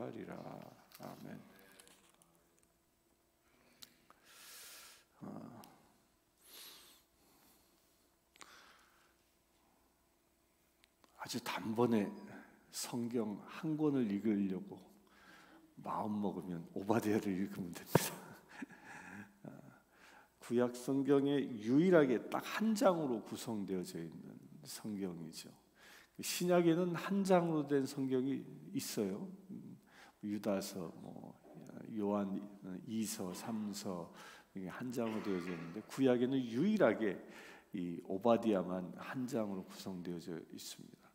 하리라. 아멘. 아주 단번에 성경 한 권을 읽으려고 마음 먹으면 오바댜를 읽으면 됩니다. 구약 성경에 유일하게 딱 한 장으로 구성되어져 있는 성경이죠. 신약에는 한 장으로 된 성경이 있어요. 유다서, 요한 2서, 3서 한 장으로 되어져 있는데 구약에는 유일하게 이 오바댜만 한 장으로 구성되어져 있습니다.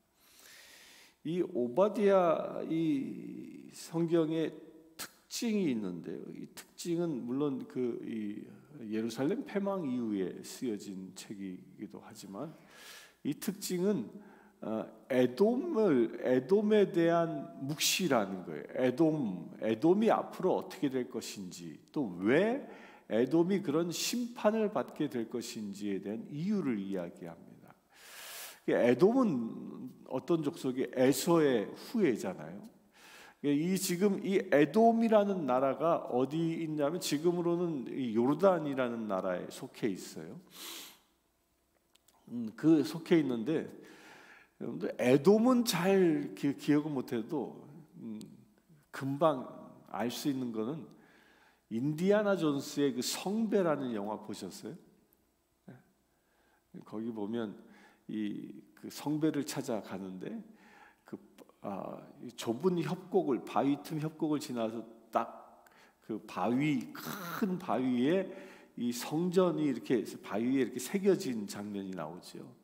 이 오바댜 이 성경의 특징이 있는데요. 이 특징은 물론 이 예루살렘 패망 이후에 쓰여진 책이기도 하지만 이 특징은 에돔에 대한 묵시라는 거예요. 에돔이 앞으로 어떻게 될 것인지, 또 왜 에돔이 그런 심판을 받게 될 것인지에 대한 이유를 이야기합니다. 에돔은 어떤 족속이 에서의 후예잖아요. 지금 이 에돔이라는 나라가 어디 있냐면 지금으로는 요르단이라는 나라에 속해 있어요. 그 속해 있는데 여러분들 에돔은 잘 기억을 못해도 금방 알 수 있는 거는 인디아나 존스의 그 성배라는 영화 보셨어요? 거기 보면 그 성배를 찾아가는데 좁은 협곡을 바위 틈 협곡을 지나서 딱 그 큰 바위에 이 성전이 이렇게 바위에 이렇게 새겨진 장면이 나오죠.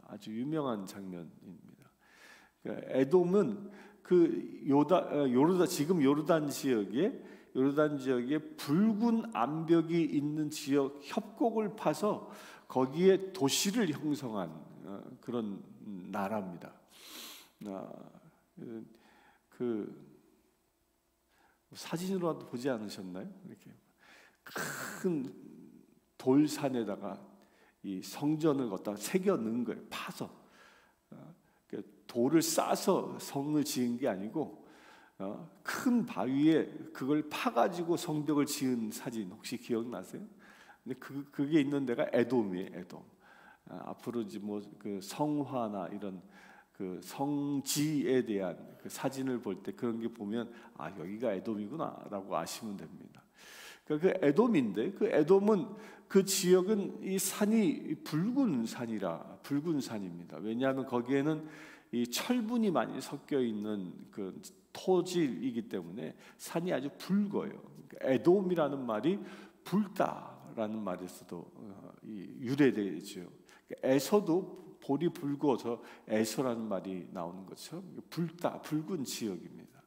아주 유명한 장면입니다. 그러니까 에돔은 지금 요르단 지역에 붉은 암벽이 있는 지역 협곡을 파서 거기에 도시를 형성한 그런 나라입니다. 사진으로라도 보지 않으셨나요? 이렇게 큰 돌산에다가 이 성전을 갖다가 새겨 넣은 거예요. 파서 돌을 싸서 성을 지은 게 아니고 큰 바위에 그걸 파가지고 성벽을 지은 사진 혹시 기억나세요? 근데 그게 있는 데가 에돔이에요. 에돔. 앞으로 이제 그 성화나 이런 그 성지에 대한 그 사진을 볼 때 그런 게 보면 여기가 에돔이구나라고 아시면 됩니다. 그러니까 그 에돔인데 그 에돔은 그 지역은 이 산이 붉은 산입니다. 왜냐하면 거기에는 이 철분이 많이 섞여 있는 그 토질이기 때문에 산이 아주 붉어요. 그러니까 에돔이라는 말이 붉다라는 말에서도 유래되죠. 그러니까 에서도 볼이 붉어서 에서라는 말이 나오는 것처럼 붉은 지역입니다.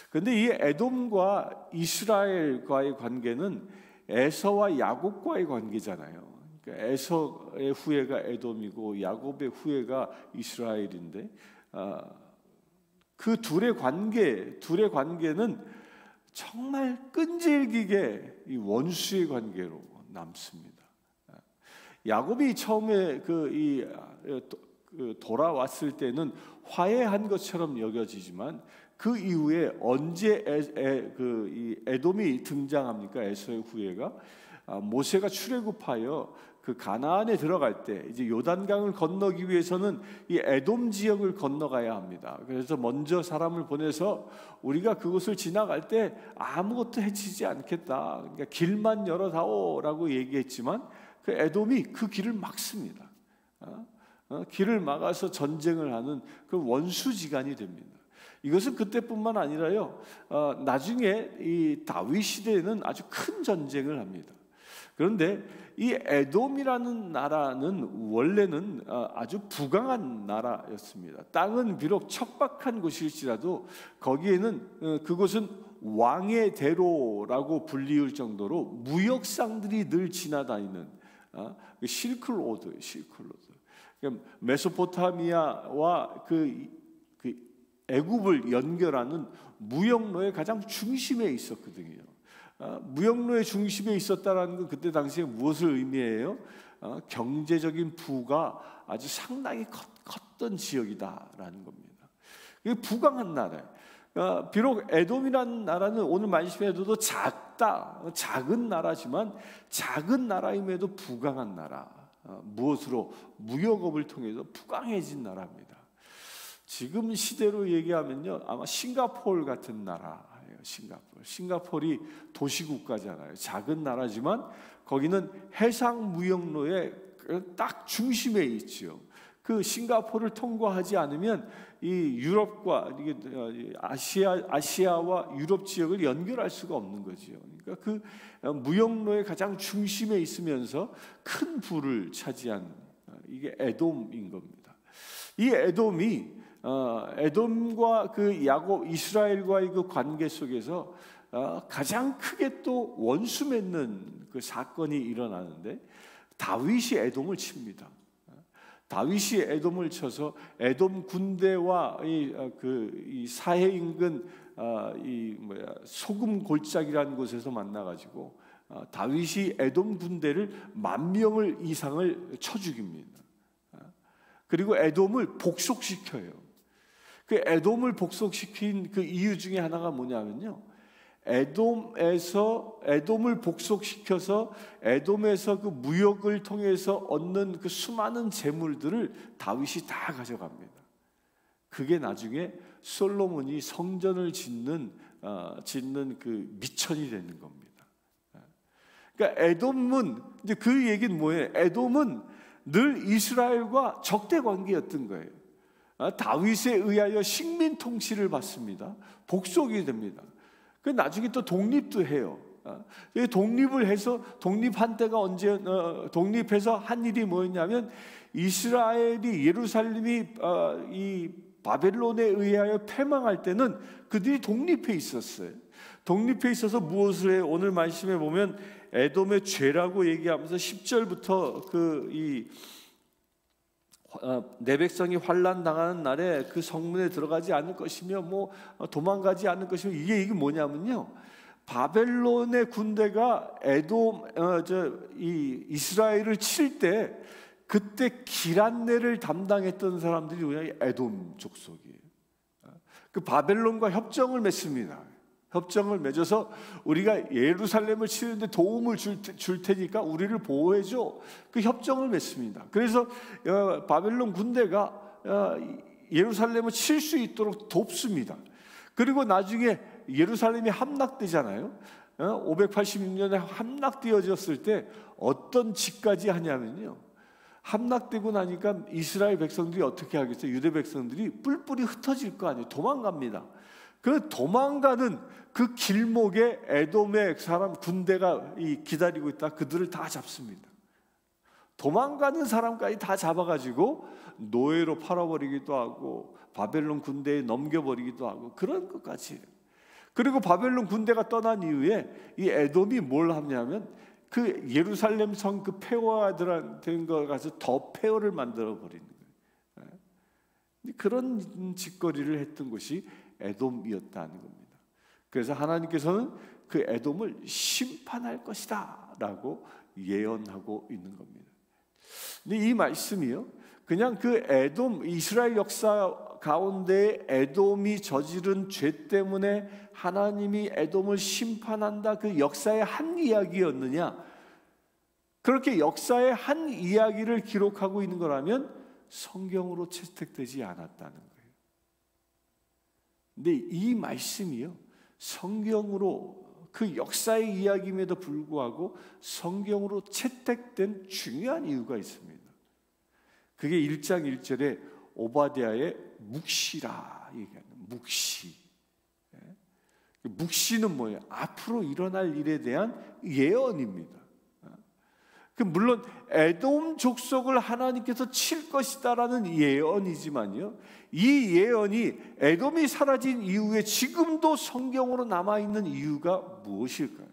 그런데 이 에돔과 이스라엘과의 관계는 에서와 야곱과의 관계잖아요. 그러니까 에서의 후예가 에돔이고 야곱의 후예가 이스라엘인데 그 둘의 관계는 정말 끈질기게 이 원수의 관계로 남습니다. 야곱이 처음에 돌아왔을 때는 화해한 것처럼 여겨지지만 그 이후에 언제 이 에돔이 등장합니까? 에서의 후예가 모세가 출애굽하여 그 가나안에 들어갈 때 이제 요단강을 건너기 위해서는 이 에돔 지역을 건너가야 합니다. 그래서 먼저 사람을 보내서 우리가 그곳을 지나갈 때 아무것도 해치지 않겠다. 그러니까 길만 열어다오라고 얘기했지만 그 에돔이 그 길을 막습니다. 길을 막아서 전쟁을 하는 그 원수지간이 됩니다. 이것은 그때뿐만 아니라요. 나중에 이 다윗 시대에는 아주 큰 전쟁을 합니다. 그런데 이 에돔이라는 나라는 원래는 아주 부강한 나라였습니다. 땅은 비록 척박한 곳일지라도 거기에는 그곳은 왕의 대로라고 불리울 정도로 무역상들이 늘 지나다니는 실크로드. 메소포타미아와 그 애굽을 연결하는 무역로의 가장 중심에 있었거든요. 무역로의 중심에 있었다라는 건 그때 당시에 무엇을 의미해요? 경제적인 부가 아주 상당히 컸던 지역이다라는 겁니다. 이게 부강한 나라예요. 비록 에돔이라는 나라는 오늘 말씀에도 작다, 작은 나라지만 작은 나라임에도 부강한 나라. 무엇으로? 무역업을 통해서 부강해진 나라입니다. 지금 시대로 얘기하면요, 아마 싱가포르 같은 나라예요. 싱가포르이 도시국가잖아요. 작은 나라지만 거기는 해상 무역로의 딱 중심에 있죠. 그 싱가포르를 통과하지 않으면 이 유럽과 아시아와 유럽 지역을 연결할 수가 없는 거죠. 그러니까 그 무역로의 가장 중심에 있으면서 큰 부를 차지한 이게 에돔인 겁니다. 이 에돔과 그 야곱 이스라엘과의 그 관계 속에서 가장 크게 또 원수 맺는 그 사건이 일어나는데 다윗이 에돔을 칩니다. 다윗이 에돔을 쳐서 에돔 군대와 이 사해 인근 소금 골짜기라는 곳에서 만나가지고 다윗이 에돔 군대를 10,000명 이상을 쳐 죽입니다. 그리고 에돔을 복속시켜요. 그 에돔을 복속시킨 그 이유 중에 하나가 뭐냐면요, 에돔을 복속시켜서 에돔에서 그 무역을 통해서 얻는 그 수많은 재물들을 다윗이 다 가져갑니다. 그게 나중에 솔로몬이 성전을 짓는 그 미천이 되는 겁니다. 그러니까 에돔은 이제 그 얘기는 뭐예요? 에돔은 늘 이스라엘과 적대 관계였던 거예요. 다윗에 의하여 식민 통치를 받습니다. 복속이 됩니다. 그 나중에 또 독립도 해요. 독립을 해서 독립한 때가 언제 독립해서 한 일이 뭐였냐면 이스라엘이 예루살렘이 이 바벨론에 의하여 패망할 때는 그들이 독립해 있었어요. 독립해 있어서 무엇을 해요? 오늘 말씀에 보면 에돔의 죄라고 얘기하면서 10절부터 내 백성이 환난 당하는 날에 그 성문에 들어가지 않을 것이며 도망가지 않을 것이며 이게 뭐냐면요, 바벨론의 군대가 이스라엘을 칠 때 그때 기란내를 담당했던 사람들이 뭐냐, 에돔 족속이에요. 그 바벨론과 협정을 맺습니다. 협정을 맺어서 우리가 예루살렘을 치는데 도움을 줄 테니까 우리를 보호해줘. 그 협정을 맺습니다. 그래서 바벨론 군대가 예루살렘을 칠 수 있도록 돕습니다. 그리고 나중에 예루살렘이 함락되잖아요. 586년에 함락되어졌을 때 어떤 짓까지 하냐면요, 함락되고 나니까 이스라엘 백성들이 어떻게 하겠어요? 유대 백성들이 뿔뿔이 흩어질 거 아니에요. 도망갑니다. 그 도망가는 그 길목에 에돔의 사람 군대가 기다리고 있다. 그들을 다 잡습니다. 도망가는 사람까지 다 잡아가지고 노예로 팔아버리기도 하고 바벨론 군대에 넘겨버리기도 하고 그런 것까지. 그리고 바벨론 군대가 떠난 이후에 이 에돔이 뭘 하냐면 그 예루살렘 성 그 폐허된 거 가서 더 폐허를 만들어 버리는 거예요. 그런 짓거리를 했던 것이 에돔이었다는 겁니다. 그래서 하나님께서는 그 에돔을 심판할 것이다 라고 예언하고 있는 겁니다. 근데 이 말씀이요, 그냥 그 에돔, 이스라엘 역사 가운데 에돔이 저지른 죄 때문에 하나님이 에돔을 심판한다, 그 역사의 한 이야기였느냐? 그렇게 역사의 한 이야기를 기록하고 있는 거라면 성경으로 채택되지 않았다는 거예요. 근데 이 말씀이요, 성경으로 그 역사의 이야기임에도 불구하고 성경으로 채택된 중요한 이유가 있습니다. 그게 1장 1절에 오바댜의 묵시라 얘기하는 묵시. 묵시는 뭐예요? 앞으로 일어날 일에 대한 예언입니다. 물론 에돔 족속을 하나님께서 칠 것이다라는 예언이지만요, 이 예언이 에돔이 사라진 이후에 지금도 성경으로 남아있는 이유가 무엇일까요?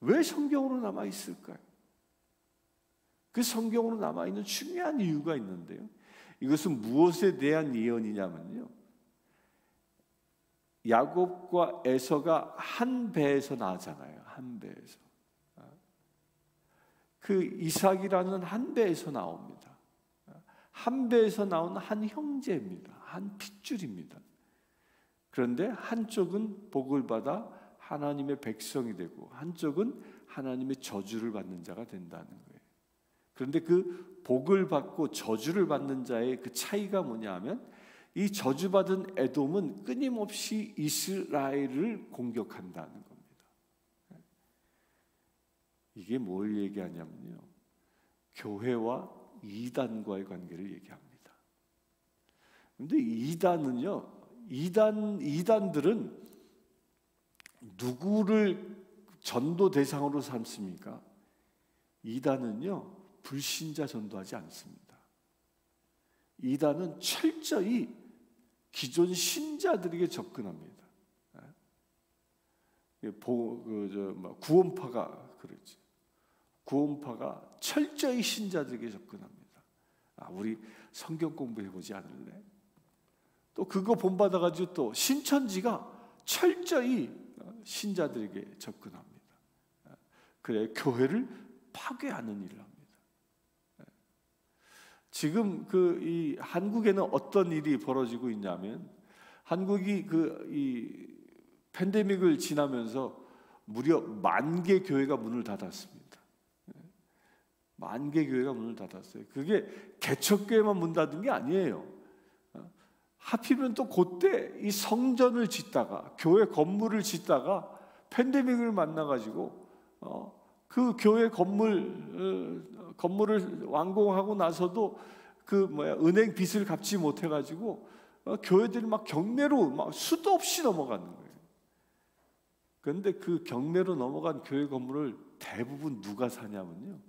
왜 성경으로 남아있을까요? 그 성경으로 남아있는 중요한 이유가 있는데요, 이것은 무엇에 대한 예언이냐면요, 야곱과 에서가 한 배에서 나잖아요. 한 배에서. 그 이삭이라는 한 배에서 나옵니다. 한 배에서 나온 한 형제입니다. 한 핏줄입니다. 그런데 한쪽은 복을 받아 하나님의 백성이 되고 한쪽은 하나님의 저주를 받는 자가 된다는 거예요. 그런데 그 복을 받고 저주를 받는 자의 그 차이가 뭐냐 하면 이 저주받은 에돔은 끊임없이 이스라엘을 공격한다는 겁니다. 이게 뭘 얘기하냐면요, 교회와 이단과의 관계를 얘기합니다. 그런데 이단들은 누구를 전도 대상으로 삼습니까? 이단은요, 불신자 전도하지 않습니다. 이단은 철저히 기존 신자들에게 접근합니다. 구원파가 그러지. 구원파가 철저히 신자들에게 접근합니다. 우리 성경 공부해보지 않을래? 또 그거 본받아가지고 또 신천지가 철저히 신자들에게 접근합니다. 그래, 교회를 파괴하는 일을 합니다. 지금 이 한국에는 어떤 일이 벌어지고 있냐면, 한국이 이 팬데믹을 지나면서 무려 10,000개 교회가 문을 닫았습니다. 10,000개 교회가 문을 닫았어요. 그게 개척교회만 문 닫은 게 아니에요. 하필이면 또 그때 이 성전을 짓다가, 교회 건물을 짓다가 팬데믹을 만나가지고 그 교회 건물을 완공하고 나서도 은행 빚을 갚지 못해가지고 교회들이 막 경매로 막 수도 없이 넘어가는 거예요. 그런데 그 경매로 넘어간 교회 건물을 대부분 누가 사냐면요,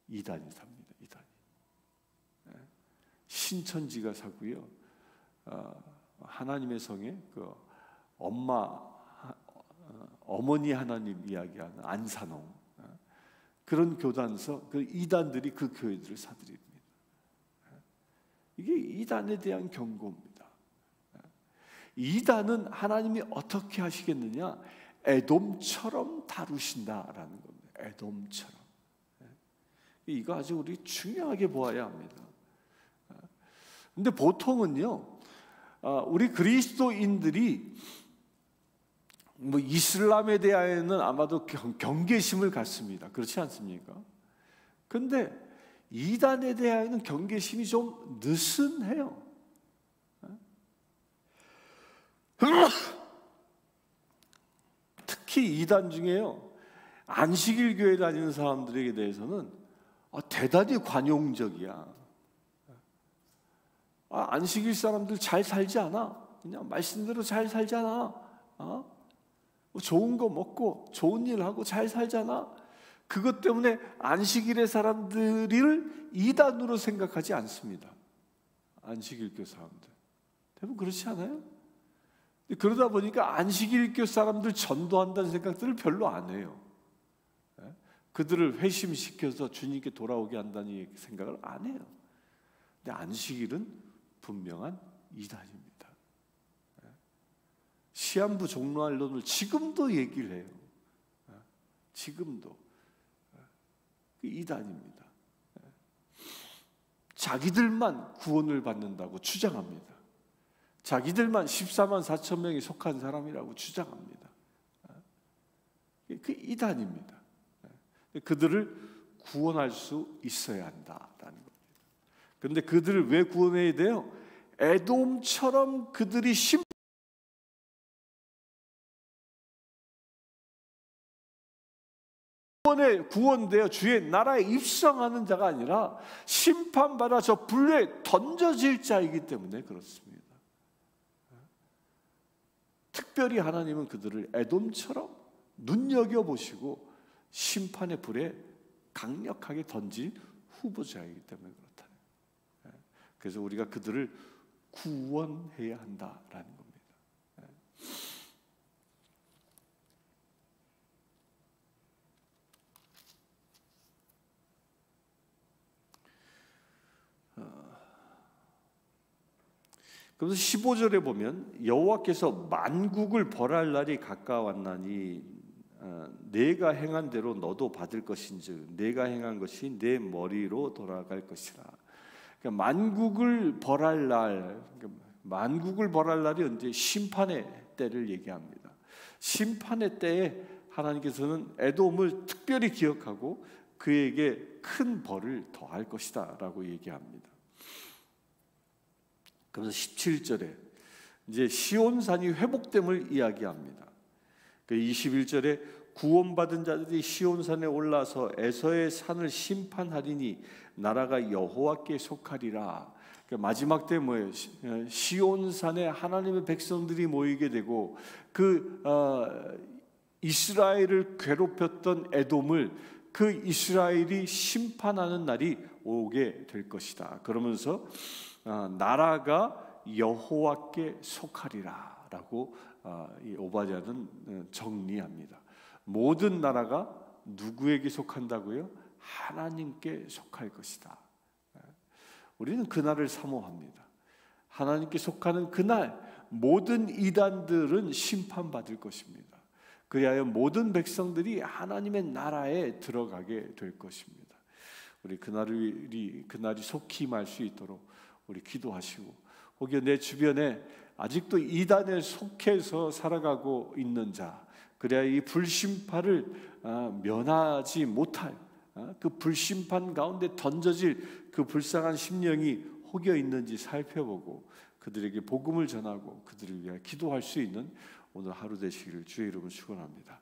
이단이 삽니다. 이단이. 신천지가 사고요, 하나님의 성에 어머니 하나님 이야기하는 안산홍, 그런 교단서, 그 이단들이 그 교회들을 사들입니다. 이게 이단에 대한 경고입니다. 이단은 하나님이 어떻게 하시겠느냐? 에돔처럼 다루신다라는 겁니다. 에돔처럼. 이거 아주 우리 중요하게 보아야 합니다. 근데 보통은요, 우리 그리스도인들이 이슬람에 대하여는 아마도 경계심을 갖습니다. 그렇지 않습니까? 그런데 이단에 대하여는 경계심이 좀 느슨해요. 특히 이단 중에요, 안식일 교회 다니는 사람들에게 대해서는 대단히 관용적이야. 안식일 사람들 잘 살지 않아? 그냥 말씀대로 잘 살잖아. 좋은 거 먹고 좋은 일 하고 잘 살잖아. 그것 때문에 안식일의 사람들을 이단으로 생각하지 않습니다. 안식일교 사람들 대부분 그렇지 않아요? 그러다 보니까 안식일교 사람들 전도한다는 생각들을 별로 안 해요. 그들을 회심시켜서 주님께 돌아오게 한다는 생각을 안 해요. 근데 안식일은 분명한 이단입니다. 시한부 종로알론을 지금도 얘기를 해요. 지금도 이단입니다. 자기들만 구원을 받는다고 주장합니다. 자기들만 14만 4천 명이 속한 사람이라고 주장합니다. 그 이단입니다. 그들을 구원할 수 있어야 한다라는 겁니다. 그런데 그들을 왜 구원해야 돼요? 에돔처럼 그들이 구원되어 주의 나라에 입성하는 자가 아니라 심판받아 저 불에 던져질 자이기 때문에 그렇습니다. 특별히 하나님은 그들을 에돔처럼 눈여겨보시고 심판의 불에 강력하게 던질 후보자이기 때문에 그렇다. 그래서 우리가 그들을 구원해야 한다라는 겁니다. 그래서 15절에 보면 여호와께서 만국을 벌할 날이 가까웠나니 내가 행한 대로 너도 받을 것인즉 내가 행한 것이 내 머리로 돌아갈 것이라. 그러니까 만국을 벌할 날이 언제? 심판의 때를 얘기합니다. 심판의 때에 하나님께서는 에돔을 특별히 기억하고 그에게 큰 벌을 더할 것이다 라고 얘기합니다. 그래서 17절에 이제 시온산이 회복됨을 이야기합니다. 21절에 구원받은 자들이 시온산에 올라서 에서의 산을 심판하리니 나라가 여호와께 속하리라. 마지막 때 뭐예요? 시온산에 하나님의 백성들이 모이게 되고 이스라엘을 괴롭혔던 에돔을 그 이스라엘이 심판하는 날이 오게 될 것이다. 그러면서 나라가 여호와께 속하리라 라고 이 오바댜는 정리합니다. 모든 나라가 누구에게 속한다고요? 하나님께 속할 것이다. 우리는 그날을 사모합니다. 하나님께 속하는 그날 모든 이단들은 심판받을 것입니다. 그리하여 모든 백성들이 하나님의 나라에 들어가게 될 것입니다. 우리 그날이 속히 임할 수 있도록 우리 기도하시고, 혹여 내 주변에 아직도 이단에 속해서 살아가고 있는 자, 그래야 이 불심판을 면하지 못할 그 불심판 가운데 던져질 그 불쌍한 심령이 혹여 있는지 살펴보고 그들에게 복음을 전하고 그들을 위해 기도할 수 있는 오늘 하루 되시기를 주의 이름으로 축원합니다.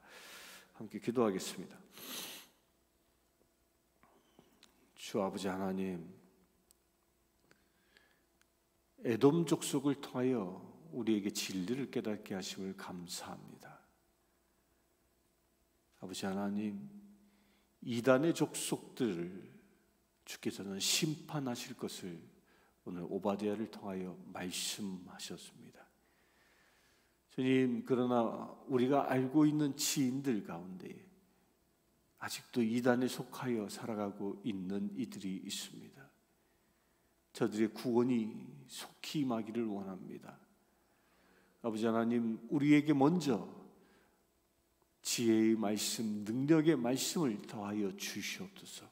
함께 기도하겠습니다. 주 아버지 하나님, 에돔 족속을 통하여 우리에게 진리를 깨닫게 하심을 감사합니다. 아버지 하나님, 이단의 족속들을 주께서는 심판하실 것을 오늘 오바댜를 통하여 말씀하셨습니다. 주님, 그러나 우리가 알고 있는 지인들 가운데 아직도 이단에 속하여 살아가고 있는 이들이 있습니다. 저들의 구원이 속히 임하기를 원합니다. 아버지 하나님, 우리에게 먼저 지혜의 말씀, 능력의 말씀을 더하여 주시옵소서.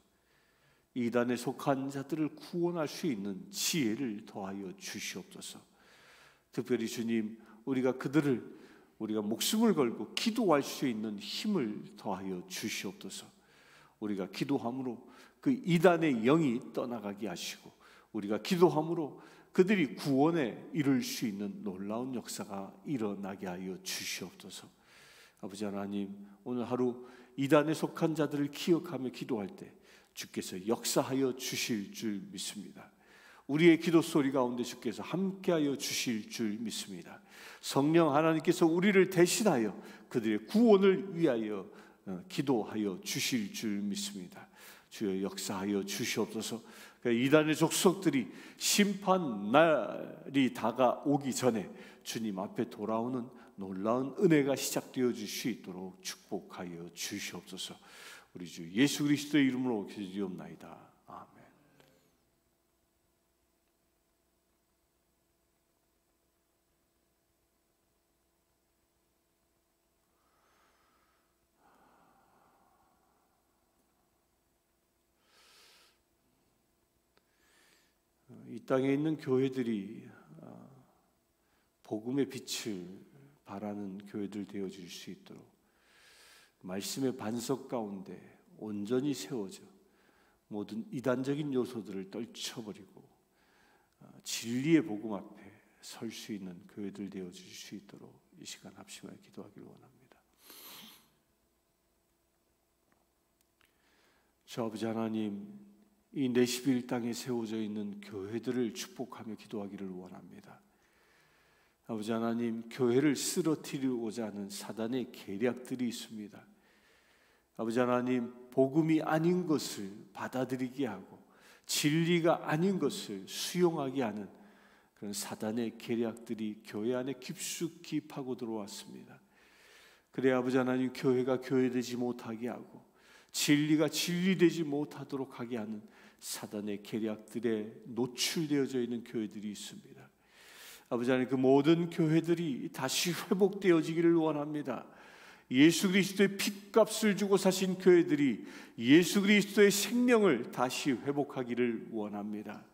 이단에 속한 자들을 구원할 수 있는 지혜를 더하여 주시옵소서. 특별히 주님, 우리가 목숨을 걸고 기도할 수 있는 힘을 더하여 주시옵소서. 우리가 기도함으로 그 이단의 영이 떠나가게 하시고, 우리가 기도함으로 그들이 구원에 이를 수 있는 놀라운 역사가 일어나게 하여 주시옵소서. 아버지 하나님, 오늘 하루 이단에 속한 자들을 기억하며 기도할 때 주께서 역사하여 주실 줄 믿습니다. 우리의 기도 소리 가운데 주께서 함께하여 주실 줄 믿습니다. 성령 하나님께서 우리를 대신하여 그들의 구원을 위하여 기도하여 주실 줄 믿습니다. 주여 역사하여 주시옵소서. 이단의 족속들이 심판 날이 다가오기 전에 주님 앞에 돌아오는 놀라운 은혜가 시작되어 줄 수 있도록 축복하여 주시옵소서. 우리 주 예수 그리스도의 이름으로 기도하옵나이다. 아멘. 이 땅에 있는 교회들이 복음의 빛을 바라는 교회들 되어줄 수 있도록 말씀의 반석 가운데 온전히 세워져 모든 이단적인 요소들을 떨쳐버리고 진리의 복음 앞에 설 수 있는 교회들 되어줄 수 있도록 이 시간 합심하여 기도하기를 원합니다. 주 아버지 하나님, 이 내시빌 땅에 세워져 있는 교회들을 축복하며 기도하기를 원합니다. 아버지 하나님, 교회를 쓰러뜨리고자 하는 사단의 계략들이 있습니다. 아버지 하나님, 복음이 아닌 것을 받아들이게 하고 진리가 아닌 것을 수용하게 하는 그런 사단의 계략들이 교회 안에 깊숙이 파고 들어왔습니다. 그래 아버지 하나님, 교회가 교회되지 못하게 하고 진리가 진리되지 못하도록 하게 하는 사단의 계략들에 노출되어져 있는 교회들이 있습니다. 아버지 하나님, 그 모든 교회들이 다시 회복되어지기를 원합니다. 예수 그리스도의 핏값을 주고 사신 교회들이 예수 그리스도의 생명을 다시 회복하기를 원합니다.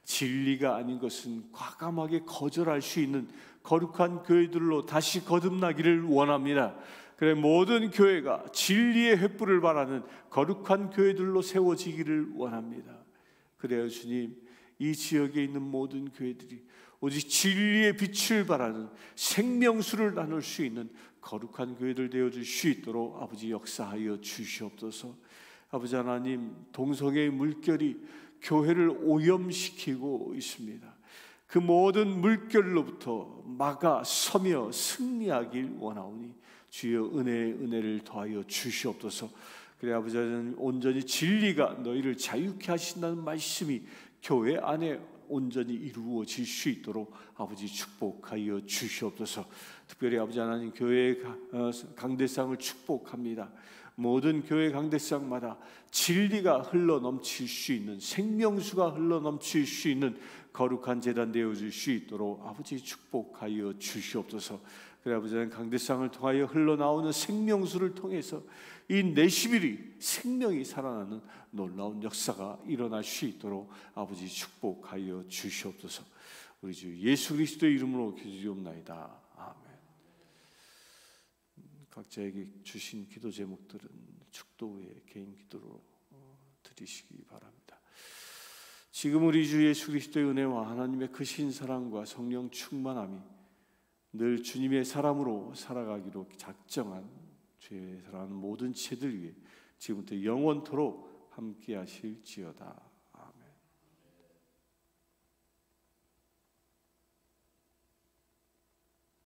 진리가 아닌 것은 과감하게 거절할 수 있는 거룩한 교회들로 다시 거듭나기를 원합니다. 그래, 모든 교회가 진리의 횃불을 바라는 거룩한 교회들로 세워지기를 원합니다. 그래요, 주님, 이 지역에 있는 모든 교회들이 오직 진리의 빛을 바라는 생명수를 나눌 수 있는 거룩한 교회들 되어줄 수 있도록 아버지 역사하여 주시옵소서. 아버지 하나님, 동성애의 물결이 교회를 오염시키고 있습니다. 그 모든 물결로부터 막아 서며 승리하길 원하오니 주여 은혜를 더하여 주시옵소서. 그래 아버지 하나님, 온전히 진리가 너희를 자유케 하신다는 말씀이 교회 안에 온전히 이루어질 수 있도록 아버지 축복하여 주시옵소서. 특별히 아버지 하나님, 교회의 강대상을 축복합니다. 모든 교회 강대상마다 진리가 흘러넘칠 수 있는, 생명수가 흘러넘칠 수 있는 거룩한 제단 되어질 수 있도록 아버지 축복하여 주시옵소서. 그래 아버지 하나님, 강대상을 통하여 흘러나오는 생명수를 통해서 이 내시빌이 생명이 살아나는 놀라운 역사가 일어날 수 있도록 아버지 축복하여 주시옵소서. 우리 주 예수 그리스도의 이름으로 기도드리옵나이다. 아멘. 각자에게 주신 기도 제목들은 축도 후에 개인 기도로 드리시기 바랍니다. 지금 우리 주 예수 그리스도의 은혜와 하나님의 크신 사랑과 성령 충만함이 늘 주님의 사람으로 살아가기로 작정한 죄에 살아가는 모든 지체들 위해 지금부터 영원토록 함께 하실지어다.